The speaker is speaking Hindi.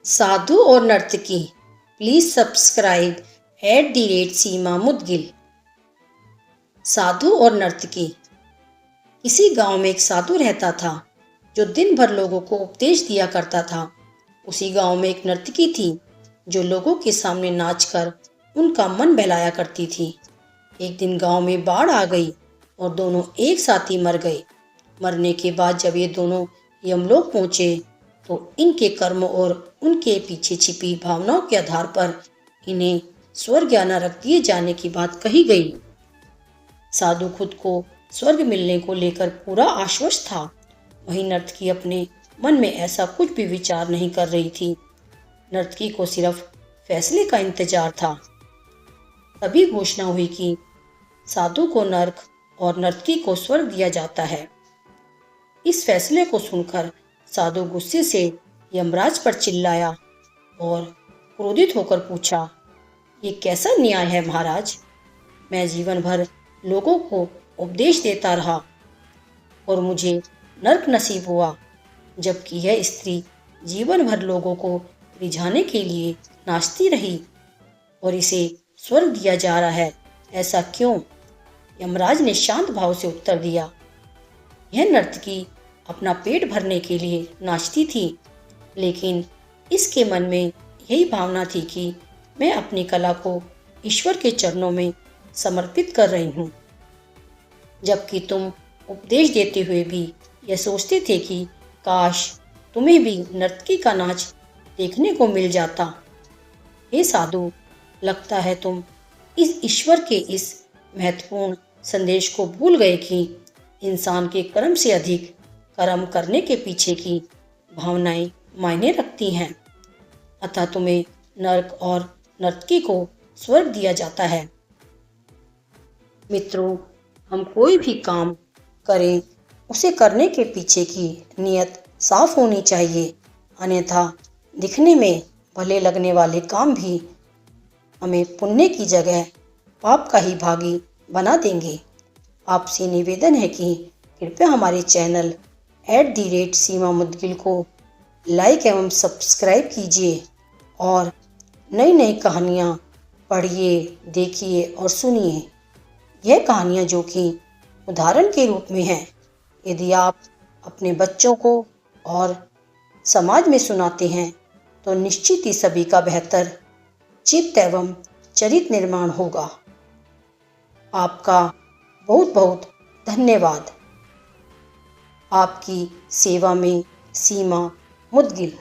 साधु और नर्तकी, प्लीज सब्सक्राइब @सीमा मुदगिल। साधु और नर्तकी। किसी गांव में एक साधु रहता था जो दिन भर लोगों को उपदेश दिया करता था। उसी गांव में एक नर्तकी थी जो लोगों के सामने नाचकर उनका मन बहलाया करती थी। एक दिन गांव में बाढ़ आ गई और दोनों एक साथ ही मर गए। मरने के बाद जब ये दोनों यमलोक पहुंचे तो इनके कर्म और उनके पीछे छिपी भावनाओं के आधार पर इन्हें स्वर्ग या नरक दिए जाने की बात कही गई। साधु खुद को स्वर्ग मिलने को लेकर पूरा आश्वस्त था। वहीं नर्तकी अपने मन में ऐसा कुछ भी विचार नहीं कर रही थी। नर्तकी को सिर्फ फैसले का इंतजार था। तभी घोषणा हुई कि साधु को नरक और नर्तकी को स्वर्ग दिया जाता है। इस फैसले को सुनकर साधु गुस्से से यमराज पर चिल्लाया और क्रोधित होकर पूछा, ये कैसा न्याय है महाराज? मैं जीवन भर लोगों को उपदेश देता रहा और मुझे नरक नसीब हुआ, जबकि यह स्त्री जीवन भर लोगों को रिझाने के लिए नाचती रही और इसे स्वर्ग दिया जा रहा है। ऐसा क्यों? यमराज ने शांत भाव से उत्तर दिया, यह नर्तकी अपना पेट भरने के लिए नाचती थी, लेकिन इसके मन में यही भावना थी कि मैं अपनी कला को ईश्वर के चरणों में समर्पित कर रही हूँ। जबकि तुम उपदेश देते हुए भी यह सोचते थे कि काश तुम्हें भी नर्तकी का नाच देखने को मिल जाता। हे साधु, लगता है तुम इस ईश्वर के इस महत्वपूर्ण संदेश को भूल गए कि इंसान के कर्म से अधिक कर्म करने के पीछे की भावनाएं मायने रखती हैं। अतः तुम्हें नरक और नर्तकी को स्वर्ग दिया जाता है। मित्रों, हम कोई भी काम करें उसे करने के पीछे की नीयत साफ होनी चाहिए, अन्यथा दिखने में भले लगने वाले काम भी हमें पुण्य की जगह पाप का ही भागी बना देंगे। आपसे निवेदन है कि कृपया हमारे चैनल @सीमा मुदगिल को लाइक एवं सब्सक्राइब कीजिए और नई नई कहानियाँ पढ़िए, देखिए और सुनिए। यह कहानियाँ जो कि उदाहरण के रूप में हैं, यदि आप अपने बच्चों को और समाज में सुनाते हैं तो निश्चित ही सभी का बेहतर चित्त एवं चरित्र निर्माण होगा। आपका बहुत बहुत धन्यवाद। आपकी सेवा में सीमा मुदगिल।